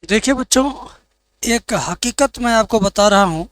देखिए बच्चों, एक हकीकत मैं आपको बता रहा हूँ।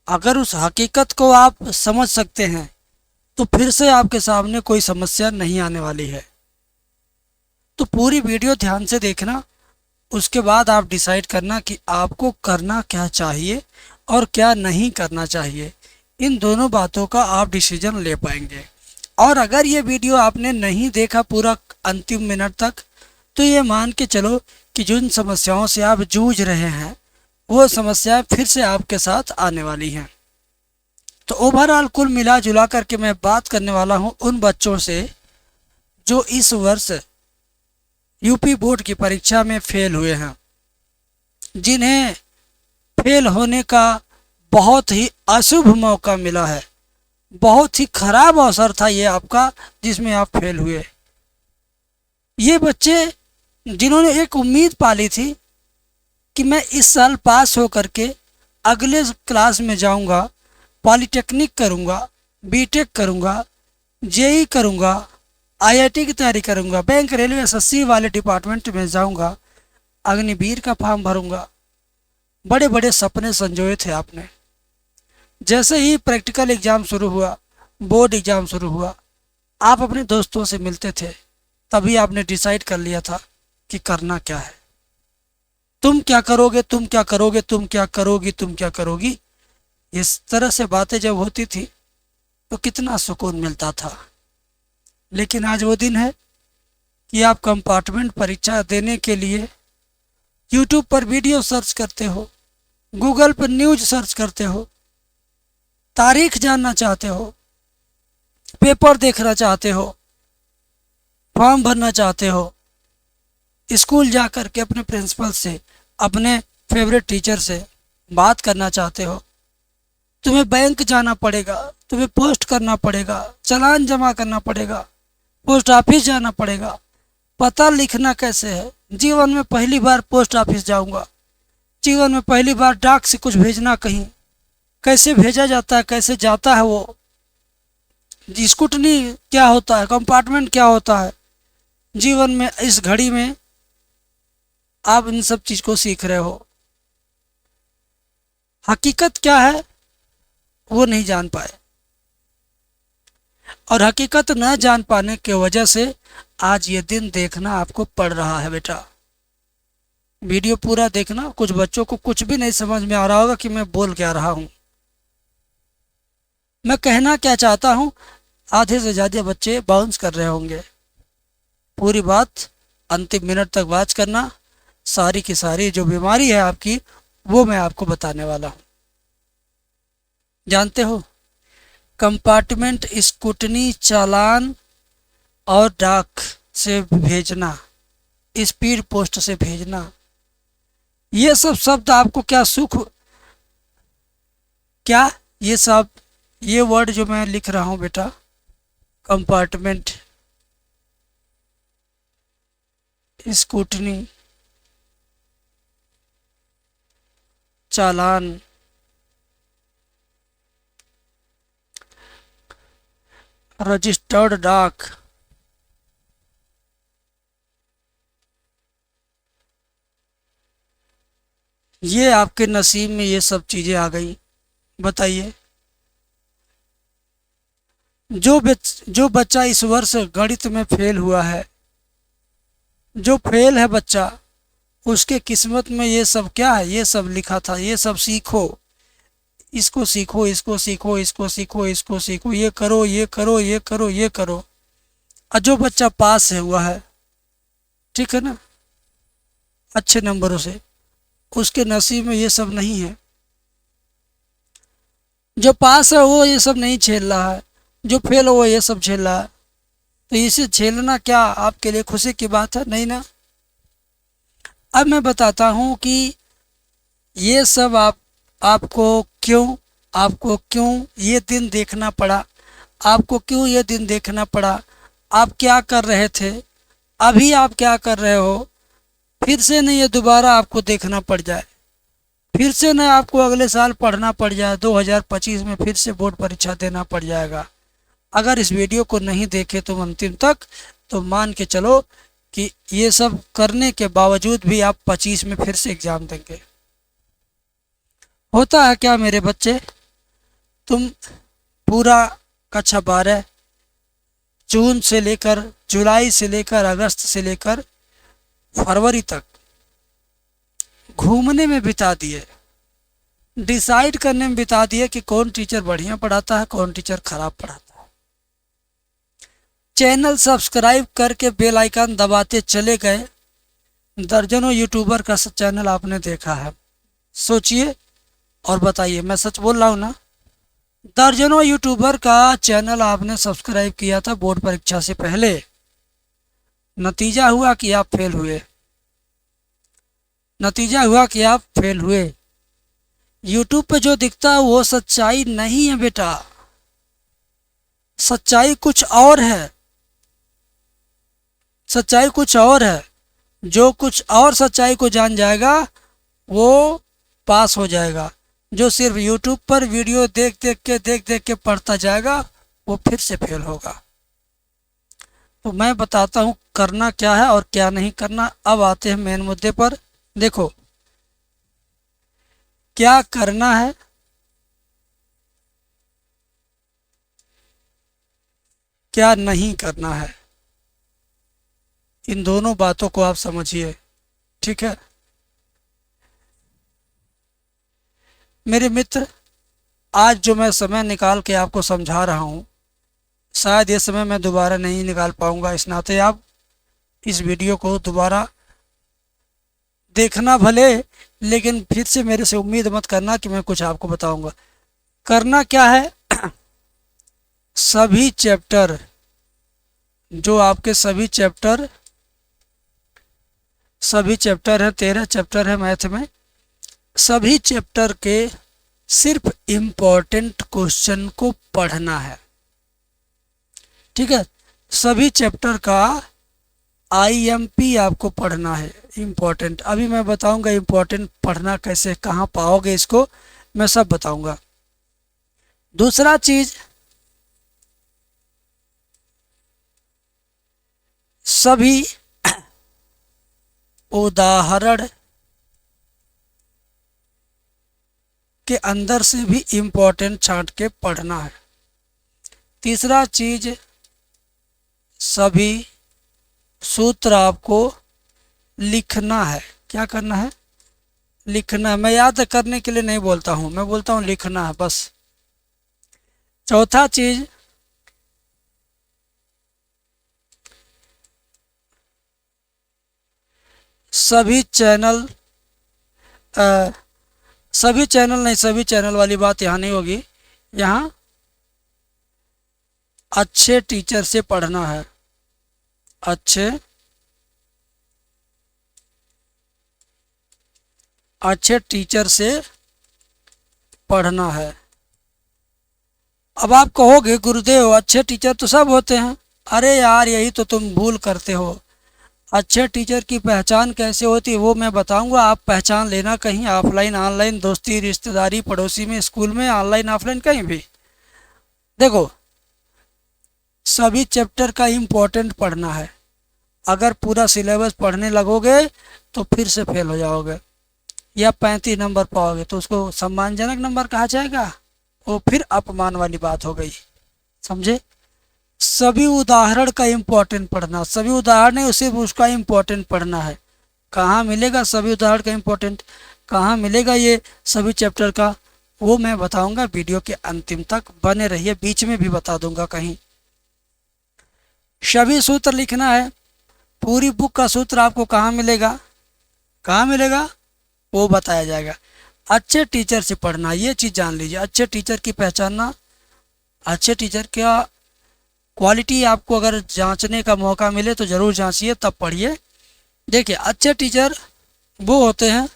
अगर उस हकीकत को आप समझ सकते हैं तो फिर से आपके सामने कोई समस्या नहीं आने वाली है। तो पूरी वीडियो ध्यान से देखना, उसके बाद आप डिसाइड करना कि आपको करना क्या चाहिए और क्या नहीं करना चाहिए। इन दोनों बातों का आप डिसीजन ले पाएंगे। और अगर ये वीडियो आपने नहीं देखा पूरा अंतिम मिनट तक, तो ये मान के चलो कि जिन समस्याओं से आप जूझ रहे हैं वो समस्याएं फिर से आपके साथ आने वाली हैं। तो ओवरऑल कुल मिला जुला करके मैं बात करने वाला हूं उन बच्चों से जो इस वर्ष यूपी बोर्ड की परीक्षा में फेल हुए हैं, जिन्हें फेल होने का बहुत ही अशुभ मौका मिला है। बहुत ही खराब अवसर था ये आपका जिसमें आप फेल हुए। ये बच्चे जिन्होंने एक उम्मीद पाली थी कि मैं इस साल पास हो करके अगले क्लास में जाऊंगा, पॉलिटेक्निक करूंगा, बीटेक करूंगा, जेई करूंगा, आईआईटी की तैयारी करूंगा, बैंक रेलवे एसएससी वाले डिपार्टमेंट में जाऊंगा, अग्निवीर का फॉर्म भरूंगा। बड़े बड़े सपने संजोए थे आपने। जैसे ही प्रैक्टिकल एग्ज़ाम शुरू हुआ, बोर्ड एग्ज़ाम शुरू हुआ, आप अपने दोस्तों से मिलते थे, तभी आपने डिसाइड कर लिया था कि करना क्या है। तुम क्या करोगे, तुम क्या करोगे, तुम क्या करोगी, तुम क्या करोगी, इस तरह से बातें जब होती थी तो कितना सुकून मिलता था। लेकिन आज वो दिन है कि आप कंपार्टमेंट परीक्षा देने के लिए यूट्यूब पर वीडियो सर्च करते हो, गूगल पर न्यूज़ सर्च करते हो, तारीख जानना चाहते हो, पेपर देखना चाहते हो, फॉर्म भरना चाहते हो, स्कूल जा कर के अपने प्रिंसिपल से, अपने फेवरेट टीचर से बात करना चाहते हो। तुम्हें बैंक जाना पड़ेगा, तुम्हें पोस्ट करना पड़ेगा, चालान जमा करना पड़ेगा, पोस्ट ऑफिस जाना पड़ेगा। पता लिखना कैसे है, जीवन में पहली बार पोस्ट ऑफिस जाऊंगा, जीवन में पहली बार डाक से कुछ भेजना कहीं, कैसे भेजा जाता है, कैसे जाता है वो, स्कूटनी क्या होता है, कंपार्टमेंट क्या होता है। जीवन में इस घड़ी में आप इन सब चीज को सीख रहे हो। हकीकत क्या है वो नहीं जान पाए, और हकीकत न जान पाने की वजह से आज ये दिन देखना आपको पड़ रहा है। बेटा वीडियो पूरा देखना। कुछ बच्चों को कुछ भी नहीं समझ में आ रहा होगा कि मैं बोल क्या रहा हूं, मैं कहना क्या चाहता हूं। आधे से ज्यादा बच्चे बाउंस कर रहे होंगे। पूरी बात अंतिम मिनट तक वॉच करना। सारी की सारी जो बीमारी है आपकी वो मैं आपको बताने वाला हूं। जानते हो, कंपार्टमेंट, स्कूटनी, चालान और डाक से भेजना, स्पीड पोस्ट से भेजना, ये सब शब्द आपको क्या सुख, क्या ये सब, ये वर्ड जो मैं लिख रहा हूं बेटा, कंपार्टमेंट, स्कूटनी, चालान, रजिस्टर्ड डाक, ये आपके नसीब में ये सब चीजें आ गई। बताइए, जो बच्चा इस वर्ष गणित में फेल हुआ है, जो फेल है बच्चा, उसके किस्मत में ये सब क्या है, ये सब लिखा था, ये सब सीखो, इसको सीखो, इसको सीखो, इसको सीखो, इसको सीखो, ये करो, ये करो, ये करो, ये करो। और जो बच्चा पास है हुआ है, ठीक है ना, अच्छे नंबरों से, उसके नसीब में ये सब नहीं है। जो पास है वो ये सब नहीं झेल रहा है, जो फेल हो वो ये सब झेल रहा है। तो इसे झेलना क्या आपके लिए खुशी की बात है? नहीं ना। अब मैं बताता हूँ कि ये सब आपको क्यों ये दिन देखना पड़ा, आपको क्यों ये दिन देखना पड़ा। आप क्या कर रहे थे, अभी आप क्या कर रहे हो, फिर से नहीं ये दोबारा आपको देखना पड़ जाए, फिर से न आपको अगले साल पढ़ना पड़ जाए, 2025 में फिर से बोर्ड परीक्षा देना पड़ जाएगा। अगर इस वीडियो को नहीं देखे तुम अंतिम तक, तो मान के चलो कि ये सब करने के बावजूद भी आप 25 में फिर से एग्ज़ाम देंगे। होता है क्या मेरे बच्चे, तुम पूरा कक्षा 12 जून से लेकर, जुलाई से लेकर, अगस्त से लेकर फरवरी तक घूमने में बिता दिए, डिसाइड करने में बिता दिए कि कौन टीचर बढ़िया पढ़ाता है, कौन टीचर खराब पढ़ाता है। चैनल सब्सक्राइब करके बेल आइकन दबाते चले गए। दर्जनों यूट्यूबर का चैनल आपने देखा है, सोचिए और बताइए, मैं सच बोल रहा हूँ ना? दर्जनों यूट्यूबर का चैनल आपने सब्सक्राइब किया था बोर्ड परीक्षा से पहले, नतीजा हुआ कि आप फेल हुए। नतीजा हुआ कि आप फेल हुए। यूट्यूब पे जो दिखता है वो सच्चाई नहीं है बेटा, सच्चाई कुछ और है। सच्चाई कुछ और है। जो कुछ और सच्चाई को जान जाएगा वो पास हो जाएगा। जो सिर्फ यूट्यूब पर वीडियो देख देख के पढ़ता जाएगा वो फिर से फेल होगा। तो मैं बताता हूँ करना क्या है और क्या नहीं करना। अब आते हैं मेन मुद्दे पर। देखो क्या करना है, क्या नहीं करना है, इन दोनों बातों को आप समझिए, ठीक है मेरे मित्र। आज जो मैं समय निकाल के आपको समझा रहा हूँ, शायद ये समय मैं दोबारा नहीं निकाल पाऊँगा। इस नाते आप इस वीडियो को दोबारा देखना भले, लेकिन फिर से मेरे से उम्मीद मत करना कि मैं कुछ आपको बताऊंगा। करना क्या है, सभी चैप्टर, जो आपके सभी चैप्टर हैं, 13 चैप्टर है मैथ में, सभी चैप्टर के सिर्फ इम्पोर्टेंट क्वेश्चन को पढ़ना है, ठीक है। सभी चैप्टर का IMP आपको पढ़ना है, इम्पोर्टेंट। अभी मैं बताऊंगा इम्पोर्टेंट पढ़ना कैसे, कहाँ पाओगे इसको, मैं सब बताऊंगा। दूसरा चीज, सभी उदाहरण के अंदर से भी इम्पोर्टेंट छांट के पढ़ना है। तीसरा चीज, सभी सूत्र आपको लिखना है। क्या करना है? लिखना है। मैं याद करने के लिए नहीं बोलता हूँ, मैं बोलता हूँ लिखना है बस। चौथा चीज, सभी चैनल सभी चैनल नहीं, सभी चैनल वाली बात यहाँ नहीं होगी। यहाँ अच्छे टीचर से पढ़ना है, अच्छे टीचर से पढ़ना है। अब आप कहोगे गुरुदेव अच्छे टीचर तो सब होते हैं। अरे यार यही तो तुम भूल करते हो। अच्छे टीचर की पहचान कैसे होती है वो मैं बताऊंगा। आप पहचान लेना कहीं, ऑफलाइन ऑनलाइन, दोस्ती रिश्तेदारी, पड़ोसी में, स्कूल में, ऑनलाइन ऑफलाइन, कहीं भी। देखो सभी चैप्टर का इम्पोर्टेंट पढ़ना है। अगर पूरा सिलेबस पढ़ने लगोगे तो फिर से फेल हो जाओगे या 35 नंबर पाओगे तो उसको सम्मानजनक नंबर कहा जाएगा, वो फिर अपमान वाली बात हो गई, समझे। सभी उदाहरण का इम्पोर्टेंट पढ़ना, सभी उदाहरण नहीं, सिर्फ उसका इम्पोर्टेंट पढ़ना है। कहाँ मिलेगा सभी उदाहरण का इम्पोर्टेंट, कहाँ मिलेगा ये सभी चैप्टर का, वो मैं बताऊंगा। वीडियो के अंतिम तक बने रहिए, बीच में भी बता दूंगा कहीं। सभी सूत्र लिखना है। पूरी बुक का सूत्र आपको कहाँ मिलेगा, कहाँ मिलेगा वो बताया जाएगा। अच्छे टीचर से पढ़ना, ये चीज़ जान लीजिए। अच्छे टीचर की पहचानना, अच्छे टीचर का क्वालिटी आपको अगर जांचने का मौका मिले तो ज़रूर जांचिए, तब पढ़िए। देखिए अच्छे टीचर वो होते हैं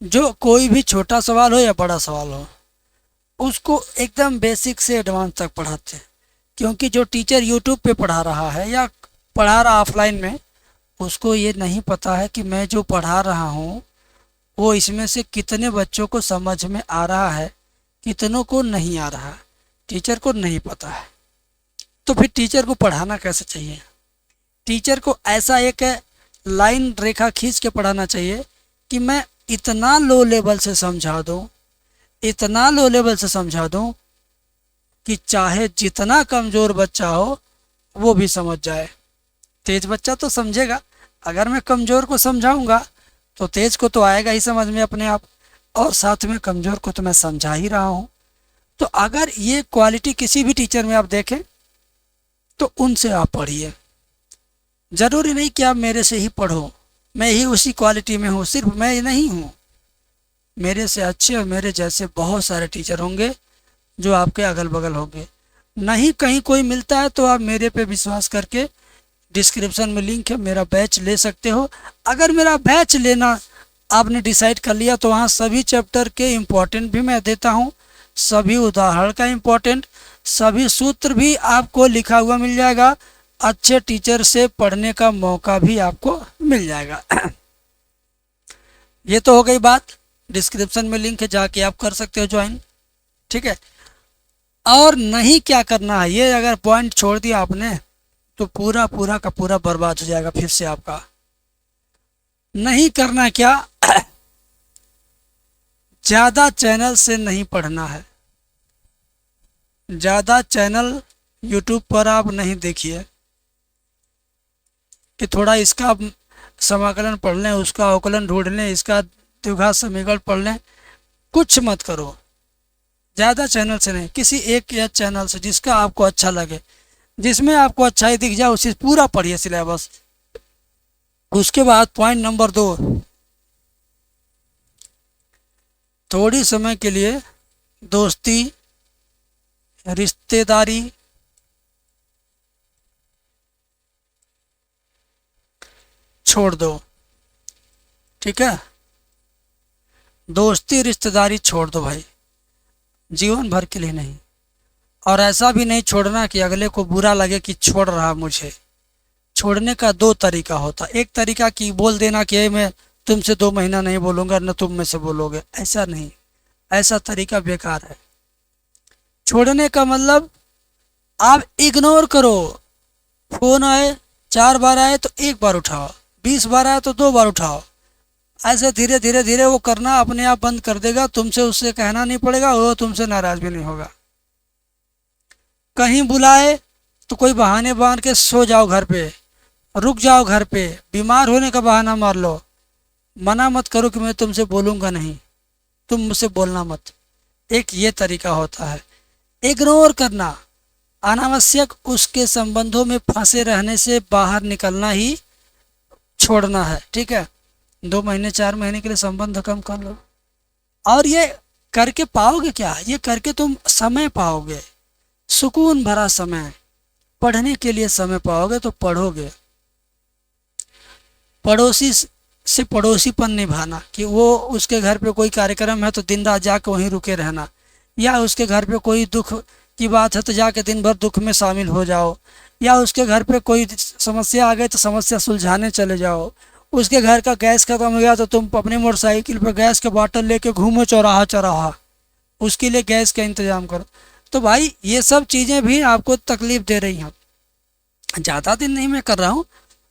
जो कोई भी छोटा सवाल हो या बड़ा सवाल हो उसको एकदम बेसिक से एडवांस तक पढ़ाते हैं। क्योंकि जो टीचर यूट्यूब पे पढ़ा रहा है या पढ़ा रहा ऑफलाइन में, उसको ये नहीं पता है कि मैं जो पढ़ा रहा हूँ वो इसमें से कितने बच्चों को समझ में आ रहा है, कितनों को नहीं आ रहा, टीचर को नहीं पता है। तो फिर टीचर को पढ़ाना कैसे चाहिए, टीचर को ऐसा एक लाइन रेखा खींच के पढ़ाना चाहिए कि मैं इतना लो लेवल से समझा दूं, इतना लो लेवल से समझा दूं कि चाहे जितना कमज़ोर बच्चा हो वो भी समझ जाए। तेज बच्चा तो समझेगा, अगर मैं कमज़ोर को समझाऊंगा तो तेज को तो आएगा ही समझ में अपने आप, और साथ में कमज़ोर को तो मैं समझा ही रहा हूँ। तो अगर ये क्वालिटी किसी भी टीचर में आप देखें तो उनसे आप पढ़िए। ज़रूरी नहीं कि आप मेरे से ही पढ़ो, मैं ही उसी क्वालिटी में हूँ, सिर्फ मैं नहीं हूँ, मेरे से अच्छे और मेरे जैसे बहुत सारे टीचर होंगे जो आपके अगल बगल होंगे। नहीं कहीं कोई मिलता है तो आप मेरे पे विश्वास करके डिस्क्रिप्शन में लिंक है, मेरा बैच ले सकते हो। अगर मेरा बैच लेना आपने डिसाइड कर लिया तो वहाँ सभी चैप्टर के इम्पोर्टेंट भी मैं देता हूँ, सभी उदाहरण का इम्पोर्टेंट, सभी सूत्र भी आपको लिखा हुआ मिल जाएगा, अच्छे टीचर से पढ़ने का मौका भी आपको मिल जाएगा। ये तो हो गई बात, डिस्क्रिप्शन में लिंक है, जाके आप कर सकते हो ज्वाइन, ठीक है। और नहीं क्या करना है, ये अगर पॉइंट छोड़ दिया आपने तो पूरा पूरा का पूरा बर्बाद हो जाएगा फिर से आपका। नहीं करना क्या, ज़्यादा चैनल से नहीं पढ़ना है, ज़्यादा चैनल यूट्यूब पर आप नहीं देखिए कि थोड़ा इसका समाकलन पढ़ लें, उसका अवकलन ढूंढ लें, इसका द्विघात समीकरण पढ़ लें, कुछ मत करो। ज़्यादा चैनल से नहीं, किसी एक या चैनल से जिसका आपको अच्छा लगे, जिसमें आपको अच्छा ही दिख जाए उसी पूरा पढ़िए सिलेबस। उसके बाद पॉइंट नंबर 2, थोड़ी समय के लिए दोस्ती रिश्तेदारी छोड़ दो, ठीक है। दोस्ती रिश्तेदारी छोड़ दो भाई, जीवन भर के लिए नहीं। और ऐसा भी नहीं छोड़ना कि अगले को बुरा लगे कि छोड़ रहा मुझे। छोड़ने का 2 तरीका होता, एक तरीका कि बोल देना कि मैं तुमसे 2 महीना नहीं बोलूँगा, न तुम में से बोलोगे, ऐसा नहीं, ऐसा तरीका बेकार है। छोड़ने का मतलब आप इग्नोर करो, फ़ोन आए 4 बार आए तो 1 बार उठाओ, 20 बार आए तो 2 बार उठाओ, ऐसे धीरे धीरे धीरे वो करना अपने आप बंद कर देगा, तुमसे उससे कहना नहीं पड़ेगा, वो तुमसे नाराज़ भी नहीं होगा। कहीं बुलाए तो कोई बहाने बांध के सो जाओ घर पे, रुक जाओ घर पे, बीमार होने का बहाना मार लो, मना मत करो कि मैं तुमसे बोलूँगा नहीं, तुम मुझसे बोलना मत। एक ये तरीका होता है। इग्नोर करना, अनावश्यक उसके संबंधों में फंसे रहने से बाहर निकलना ही छोड़ना है, ठीक है। 2 महीने 4 महीने के लिए संबंध कम कर लो। और ये करके पाओगे क्या, ये करके तुम समय पाओगे, सुकून भरा समय, पढ़ने के लिए समय पाओगे तो पढ़ोगे। पड़ोसी से पड़ोसीपन निभाना कि वो उसके घर पे कोई कार्यक्रम है तो दिन रात जाके वहीं रुके रहना, या उसके घर पे कोई दुख की बात है तो जाके दिन भर दुख में शामिल हो जाओ, या उसके घर पे कोई समस्या आ गई तो समस्या सुलझाने चले जाओ, उसके घर का गैस खत्म हो गया तो तुम अपनी मोटरसाइकिल पर गैस के बॉटल लेके घूमो चौराहा चौराहा, उसके लिए गैस का इंतजाम करो। तो भाई ये सब चीज़ें भी आपको तकलीफ दे रही हैं। ज़्यादा दिन नहीं मैं कर रहा हूँ,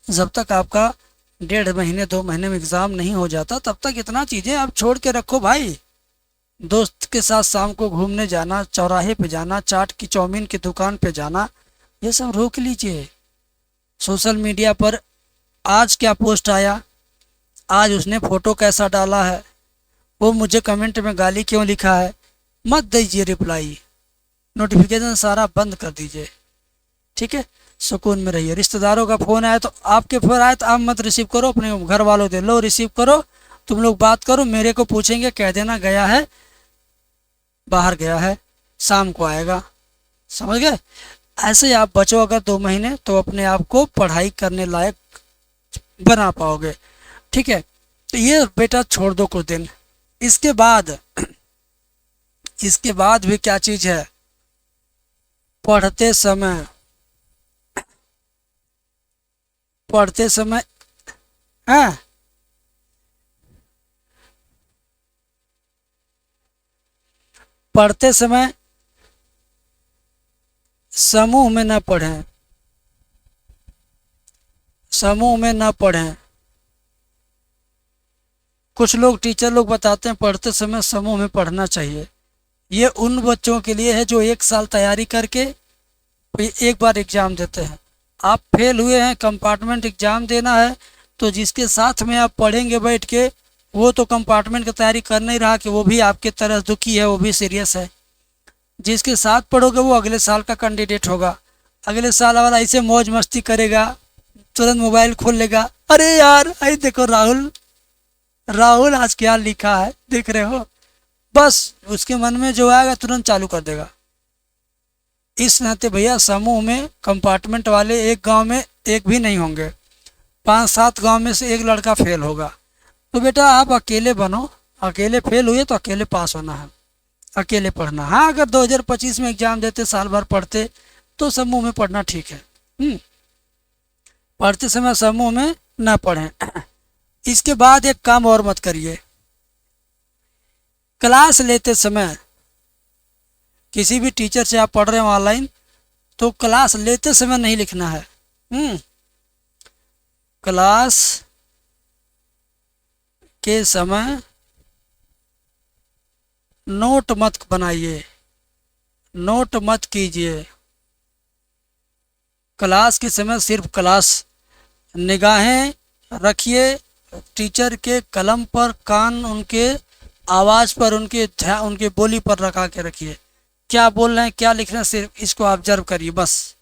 जब तक आपका 1.5 महीने 2 महीने में एग्ज़ाम नहीं हो जाता तब तक इतना चीज़ें आप छोड़ के रखो भाई। दोस्त के साथ शाम को घूमने जाना, चौराहे पे जाना, चाट की चाउमीन की दुकान पे जाना, ये सब रोक लीजिए। सोशल मीडिया पर आज क्या पोस्ट आया, आज उसने फ़ोटो कैसा डाला है, वो मुझे कमेंट में गाली क्यों लिखा है, मत दीजिए रिप्लाई, नोटिफिकेशन सारा बंद कर दीजिए, ठीक है। सुकून में रहिए। रिश्तेदारों का फ़ोन आया तो आपके फ़ोन आए तो आप मत रिसीव करो, अपने घर वालों दे लो रिसीव करो, तुम लोग बात करो, मेरे को पूछेंगे कह देना गया है, बाहर गया है, शाम को आएगा, समझ गए। ऐसे आप बचो अगर 2 महीने तो अपने आप को पढ़ाई करने लायक बना पाओगे, ठीक है। तो ये बेटा छोड़ दो कुछ दिन। इसके बाद भी क्या चीज़ है, पढ़ते समय हाँ, पढ़ते समय समूह में न पढ़ें, समूह में ना पढ़ें। कुछ लोग टीचर लोग बताते हैं पढ़ते समय समूह में पढ़ना चाहिए। ये उन बच्चों के लिए है जो 1 साल तैयारी करके एक बार एग्ज़ाम देते हैं। आप फेल हुए हैं, कंपार्टमेंट एग्ज़ाम देना है, तो जिसके साथ में आप पढ़ेंगे बैठ के, वो तो कंपार्टमेंट की तैयारी कर नहीं रहा कि वो भी आपके तरह दुखी है, वो भी सीरियस है। जिसके साथ पढ़ोगे वो अगले साल का कैंडिडेट होगा। अगले साल वाला ऐसे मौज मस्ती करेगा, तुरंत मोबाइल खोल लेगा, अरे यार अरे देखो राहुल, राहुल आज क्या लिखा है देख रहे हो, बस उसके मन में जो आएगा तुरंत चालू कर देगा। इस नाते भैया समूह में कंपार्टमेंट वाले एक गांव में एक भी नहीं होंगे, 5-7 गांव में से एक लड़का फेल होगा। तो बेटा आप अकेले बनो, अकेले फेल हुए तो अकेले पास होना है, अकेले पढ़ना। हाँ अगर 2025 में एग्जाम देते, साल भर पढ़ते, तो समूह में पढ़ना ठीक है। पढ़ते समय समूह में ना पढ़ें। इसके बाद एक काम और मत करिए, क्लास लेते समय किसी भी टीचर से आप पढ़ रहे हो ऑनलाइन, तो क्लास लेते समय नहीं लिखना है। क्लास के समय नोट मत बनाइए, नोट मत कीजिए। क्लास के समय सिर्फ क्लास, निगाहें रखिए टीचर के कलम पर, कान उनके आवाज़ पर, उनके ध्यान, उनके बोली पर रखा के रखिए। क्या बोल रहे हैं, क्या लिख रहे हैं, सिर्फ इसको ऑब्जर्व करिए बस।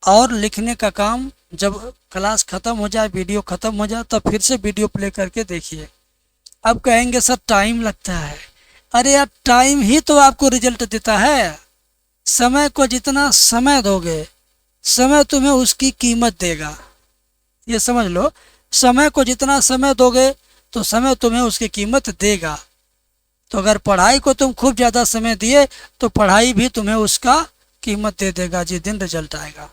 और लिखने का काम जब क्लास ख़त्म हो जाए, वीडियो ख़त्म हो जाए, तब फिर से वीडियो प्ले करके देखिए। अब कहेंगे सर टाइम लगता है, अरे यार टाइम ही तो आपको रिजल्ट देता है। समय को जितना समय दोगे, समय तुम्हें उसकी कीमत देगा, ये समझ लो। समय को जितना समय दोगे तो समय तुम्हें उसकी कीमत देगा। तो अगर पढ़ाई को तुम खूब ज़्यादा समय दिए तो पढ़ाई भी तुम्हें उसका कीमत दे देगा जिस दिन रिजल्ट आएगा।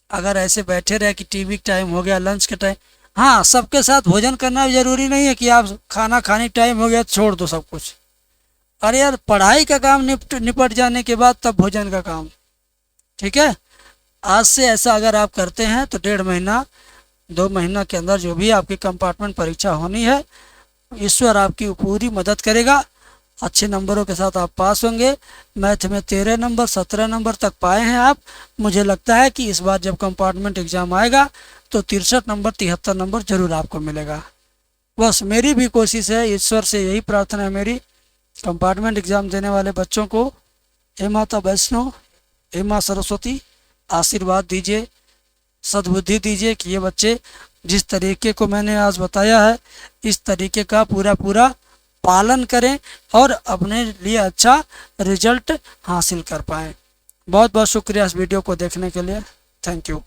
अगर ऐसे बैठे रहे कि टीवी टाइम हो गया, लंच का टाइम, हाँ सबके साथ भोजन करना भी ज़रूरी नहीं है कि आप खाना खाने टाइम हो गया छोड़ दो सब कुछ। अरे यार पढ़ाई का काम निपट जाने के बाद तब भोजन का काम, ठीक है। आज से ऐसा अगर आप करते हैं तो 1.5 महीना 2 महीना के अंदर जो भी आपकी कंपार्टमेंट परीक्षा होनी है, ईश्वर आपकी पूरी मदद करेगा। अच्छे नंबरों के साथ आप पास होंगे। मैथ में 13 नंबर 17 नंबर तक पाए हैं आप। मुझे लगता है कि इस बार जब कंपार्टमेंट एग्ज़ाम आएगा तो 63 नंबर 73 नंबर जरूर आपको मिलेगा। बस मेरी भी कोशिश है, ईश्वर से यही प्रार्थना है मेरी, कंपार्टमेंट एग्ज़ाम देने वाले बच्चों को हे माता वैष्णो, हे माँ सरस्वती आशीर्वाद दीजिए, सद्बुद्धि दीजिए कि ये बच्चे जिस तरीके को मैंने आज बताया है इस तरीके का पूरा पूरा पालन करें और अपने लिए अच्छा रिजल्ट हासिल कर पाएँ। बहुत बहुत शुक्रिया इस वीडियो को देखने के लिए। Thank you.